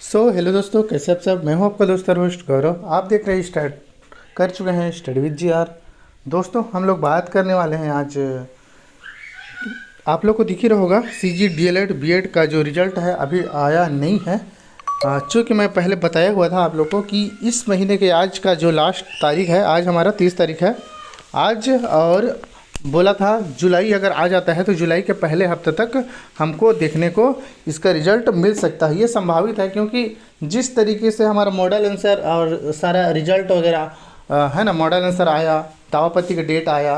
Hello दोस्तों, कैसे आप सब। मैं हूं आपका दोस्त और होस्ट गौरव। आप देख रहे हैं स्टार्ट कर चुके हैं स्टडी विद GR। दोस्तों, हम लोग बात करने वाले हैं आज। आप लोग को दिख ही रहा होगा CG DLED BEd का जो रिज़ल्ट है अभी आया नहीं है। चूँकि मैं पहले बताया हुआ था आप लोग को कि इस महीने के आज का जो लास्ट तारीख है, आज हमारा 30 तारीख है आज, और बोला था जुलाई अगर आ जाता है तो जुलाई के पहले हफ्ते तक हमको देखने को इसका रिज़ल्ट मिल सकता है। ये संभावित है क्योंकि जिस तरीके से हमारा मॉडल आंसर और सारा रिज़ल्ट वगैरह है ना, मॉडल आंसर आया, दावापत्ती का डेट आया,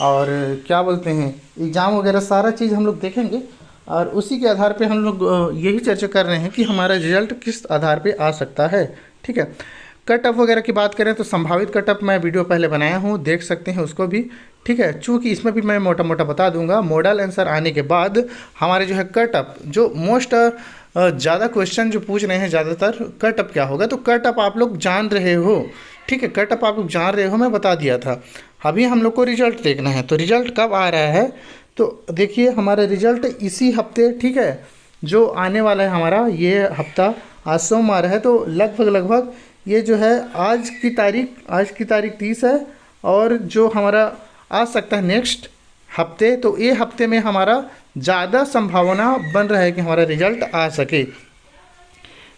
और क्या बोलते हैं एग्ज़ाम वगैरह सारा चीज़ हम लोग देखेंगे, और उसी के आधार पे हम लोग यही चर्चा कर रहे हैं कि हमारा रिज़ल्ट किस आधार पे आ सकता है। ठीक है, कट ऑफ वगैरह की बात करें तो संभावित कट ऑफ मैं वीडियो पहले बनाया हूँ, देख सकते हैं उसको भी। ठीक है, चूँकि इसमें भी मैं मोटा मोटा बता दूंगा। मॉडल आंसर आने के बाद हमारे जो है कट ऑफ, जो मोस्ट ज़्यादा क्वेश्चन जो पूछ रहे हैं ज़्यादातर, कट ऑफ क्या होगा, तो कट ऑफ आप लोग जान रहे हो। ठीक है, कट ऑफ आप लोग जान रहे हो, मैं बता दिया था। अभी हम लोग को रिजल्ट देखना है, तो रिजल्ट कब आ रहा है तो देखिए हमारा रिजल्ट इसी हफ्ते, ठीक है, जो आने वाला है हमारा ये हफ्ता, आज सोमवार है, तो लगभग ये जो है आज की तारीख 30 है, और जो हमारा आ सकता है नेक्स्ट हफ्ते, तो ये हफ्ते में हमारा ज़्यादा संभावना बन रहा है कि हमारा रिजल्ट आ सके।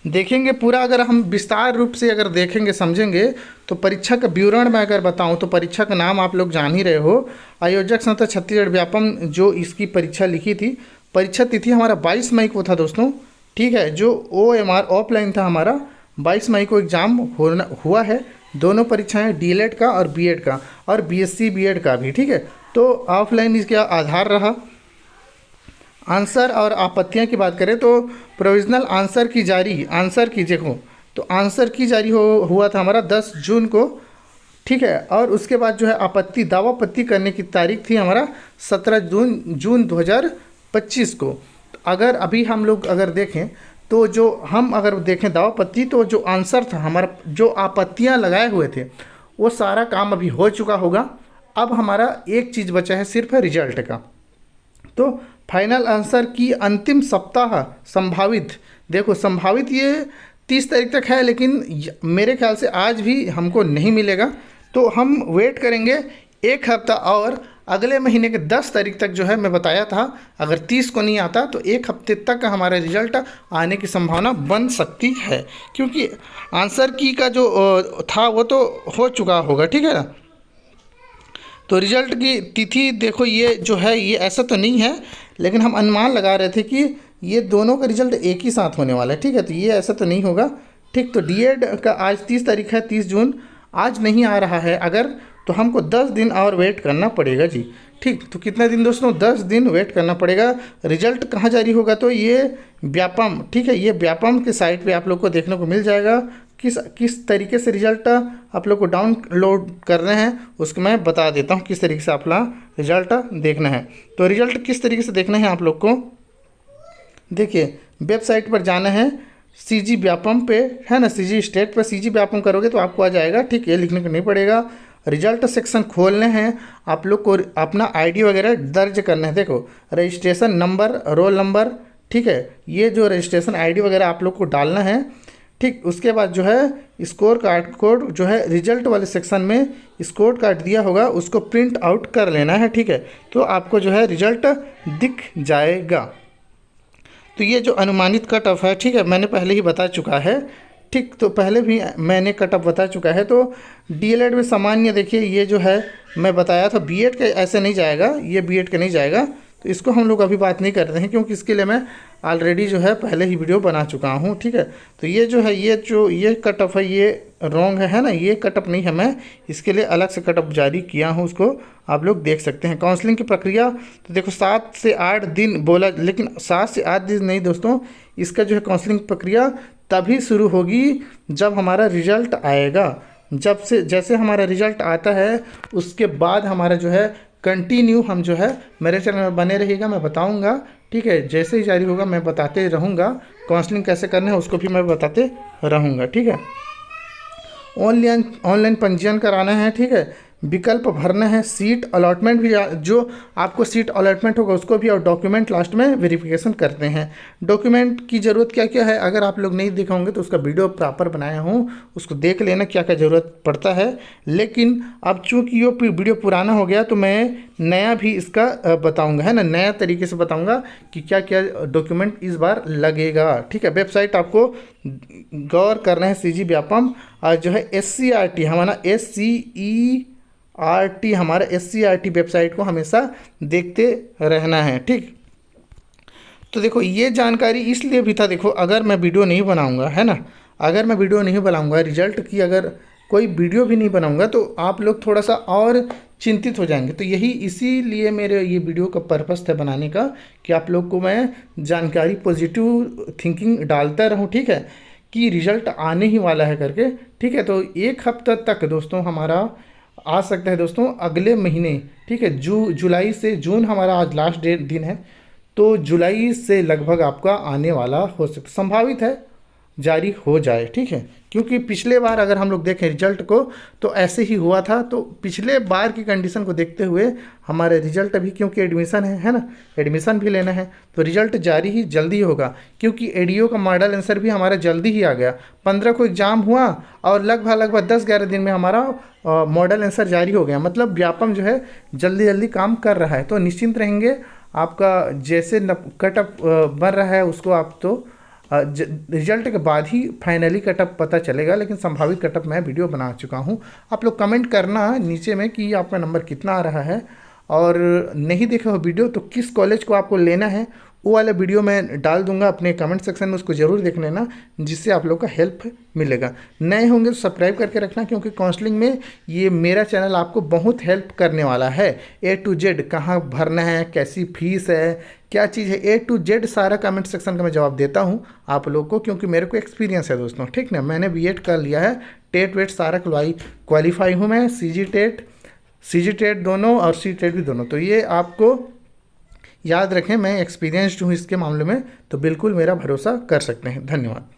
देखेंगे पूरा, अगर हम विस्तार रूप से अगर देखेंगे समझेंगे तो परीक्षा का विवरण मैं अगर बताऊं तो परीक्षा का नाम आप लोग जान ही रहे हो, आयोजक संस्था छत्तीसगढ़ व्यापम जो इसकी परीक्षा लिखी थी। परीक्षा तिथि हमारा 22 मई को था दोस्तों। ठीक है, जो OMR ऑफलाइन था हमारा 22 मई को एग्ज़ाम हुआ है। दोनों परीक्षाएं DLED का और BEd का और BSc BEd का भी। ठीक है, तो ऑफलाइन इसका आधार रहा। आंसर और आपत्तियां की बात करें तो प्रोविज़नल आंसर की देखो तो आंसर की जारी हुआ था हमारा 10 जून को। ठीक है, और उसके बाद जो है दावापत्ती करने की तारीख थी हमारा 17 जून 2025 को। अगर अभी हम लोग अगर देखें तो जो हम अगर देखें दावापत्ती, तो जो आंसर था हमारा, जो आपत्तियां लगाए हुए थे, वो सारा काम अभी हो चुका होगा। अब हमारा एक चीज़ बचा है सिर्फ रिजल्ट का। तो फाइनल आंसर की अंतिम सप्ताह संभावित, देखो संभावित ये 30 तारीख तक है, लेकिन मेरे ख्याल से आज भी हमको नहीं मिलेगा, तो हम वेट करेंगे एक हफ्ता, और अगले महीने के 10 तारीख तक जो है मैं बताया था, अगर 30 को नहीं आता तो एक हफ्ते तक हमारा रिजल्ट आने की संभावना बन सकती है, क्योंकि आंसर की का जो था वो तो हो चुका होगा। ठीक है ना, तो रिजल्ट की तिथि देखो ये जो है ये ऐसा तो नहीं है, लेकिन हम अनुमान लगा रहे थे कि ये दोनों का रिजल्ट एक ही साथ होने वाला है। ठीक है, तो ये ऐसा तो नहीं होगा। ठीक, तो DED का आज 30 तारीख है, 30 जून आज नहीं आ रहा है अगर, तो हमको 10 दिन और वेट करना पड़ेगा जी। ठीक, तो कितने दिन दोस्तों, 10 दिन वेट करना पड़ेगा। रिजल्ट कहाँ जारी होगा तो ये व्यापम, ठीक है, ये व्यापम के साइट पे आप लोग को देखने को मिल जाएगा। किस तरीके से रिजल्ट आप लोग को डाउनलोड करना है उसको मैं बता देता हूँ, किस तरीके से अपना रिजल्ट देखना है। तो रिजल्ट किस तरीके से देखना है आप लोग को, देखिए वेबसाइट पर जाना है, CG व्यापम पे है ना, CG स्टेट पर CG व्यापम करोगे तो आपको आ जाएगा। ठीक है, लिखने को नहीं पड़ेगा। रिजल्ट सेक्शन खोलने हैं, आप लोग को अपना ID वगैरह दर्ज करना है। देखो रजिस्ट्रेशन नंबर, रोल नंबर, ठीक है, ये जो रजिस्ट्रेशन ID वगैरह आप लोग को डालना है। ठीक, उसके बाद जो है स्कोर कार्ड कोड जो है रिजल्ट वाले सेक्शन में स्कोर कार्ड दिया होगा, उसको प्रिंट आउट कर लेना है। ठीक है, तो आपको जो है रिजल्ट दिख जाएगा। तो ये जो अनुमानित कट ऑफ है, ठीक है, मैंने पहले ही बता चुका है। ठीक, तो पहले भी मैंने कट ऑफ बता चुका है। तो DLED में सामान्य देखिए ये जो है मैं बताया था, BEd का ऐसे नहीं जाएगा, ये BEd का नहीं जाएगा, तो इसको हम लोग अभी बात नहीं कर रहे हैं क्योंकि इसके लिए मैं ऑलरेडी जो है पहले ही वीडियो बना चुका हूँ। ठीक है, तो ये जो है ये कट ऑफ है, ये रॉन्ग है ना, ये कट ऑफ नहीं है, मैं इसके लिए अलग से कट ऑफ जारी किया हूँ, उसको आप लोग देख सकते हैं। काउंसलिंग की प्रक्रिया तो देखो 7 से 8 दिन बोला, लेकिन 7 से 8 दिन नहीं दोस्तों, इसका जो है काउंसलिंग प्रक्रिया तभी शुरू होगी जब हमारा रिजल्ट आएगा। जैसे हमारा रिजल्ट आता है उसके बाद हमारा जो है कंटिन्यू हम जो है मेरे चैनल में बने रहिएगा, मैं बताऊंगा। ठीक है, जैसे ही जारी होगा मैं बताते रहूँगा, काउंसलिंग कैसे करना है उसको भी मैं बताते रहूँगा। ठीक है, ऑनलाइन पंजीयन कराना है। ठीक है, विकल्प भरना है, सीट अलॉटमेंट भी जो आपको सीट अलॉटमेंट होगा उसको भी, और डॉक्यूमेंट लास्ट में वेरिफिकेशन करते हैं। डॉक्यूमेंट की ज़रूरत क्या क्या है, अगर आप लोग नहीं देखा होंगे तो उसका वीडियो प्रॉपर बनाया हूँ, उसको देख लेना क्या क्या ज़रूरत पड़ता है। लेकिन अब चूँकि ये वीडियो पुराना हो गया तो मैं नया भी इसका बताऊँगा, है ना, नया तरीके से बताऊँगा कि क्या क्या डॉक्यूमेंट इस बार लगेगा। ठीक है, वेबसाइट आपको गौर करना है, CG व्यापम जो है SCRT हमारा SCERT हमारा SCRT वेबसाइट को हमेशा देखते रहना है। ठीक, तो देखो ये जानकारी इसलिए भी था, देखो अगर मैं वीडियो नहीं बनाऊंगा, है ना, अगर मैं वीडियो नहीं बनाऊंगा रिजल्ट की, अगर कोई वीडियो भी नहीं बनाऊंगा तो आप लोग थोड़ा सा और चिंतित हो जाएंगे। तो यही इसीलिए मेरे ये वीडियो का पर्पस था बनाने का, कि आप लोग को मैं जानकारी, पॉजिटिव थिंकिंग डालता रहूं, ठीक है, कि रिजल्ट आने ही वाला है करके। ठीक है, तो एक हफ्ता तक दोस्तों हमारा आ सकता है दोस्तों अगले महीने। ठीक है, जुलाई से जून हमारा आज लास्ट दिन है, तो जुलाई से लगभग आपका आने वाला हो सकता, संभावित है जारी हो जाए। ठीक है, क्योंकि पिछले बार अगर हम लोग देखें रिजल्ट को तो ऐसे ही हुआ था। तो पिछले बार की कंडीशन को देखते हुए हमारे रिजल्ट अभी, क्योंकि एडमिशन है ना, एडमिशन भी लेना है, तो रिजल्ट जारी ही जल्दी होगा। क्योंकि एडीओ का मॉडल आंसर भी हमारा जल्दी ही आ गया, 15 को एग्ज़ाम हुआ और लगभग 10-11 दिन में हमारा मॉडल आंसर जारी हो गया। मतलब व्यापम जो है जल्दी जल्दी काम कर रहा है। तो निश्चिंत रहेंगे, आपका जैसे कटअप बन रहा है उसको आप तो रिजल्ट के बाद ही फाइनली कटअप पता चलेगा, लेकिन संभावित कटअप मैं वीडियो बना चुका हूँ। आप लोग कमेंट करना नीचे में कि आपका नंबर कितना आ रहा है, और नहीं देखा हो वीडियो तो किस कॉलेज को आपको लेना है वो वाला वीडियो मैं डाल दूंगा अपने कमेंट सेक्शन में, उसको ज़रूर देख लेना, जिससे आप लोग का हेल्प मिलेगा। नए होंगे तो सब्सक्राइब करके रखना, क्योंकि काउंसलिंग में ये मेरा चैनल आपको बहुत हेल्प करने वाला है। A to Z कहाँ भरना है, कैसी फीस है, क्या चीज़ है, A to Z सारा कमेंट सेक्शन का मैं जवाब देता हूँ आप लोग को, क्योंकि मेरे को एक्सपीरियंस है दोस्तों। ठीक ना, मैंने B.Ed कर लिया है, टेट वेट सारा क्वालिफाई हूँ मैं, CG टेट दोनों और C टेट भी दोनों। तो ये आपको याद रखें, मैं एक्सपीरियंस्ड हूँ इसके मामले में, तो बिल्कुल मेरा भरोसा कर सकते हैं। धन्यवाद।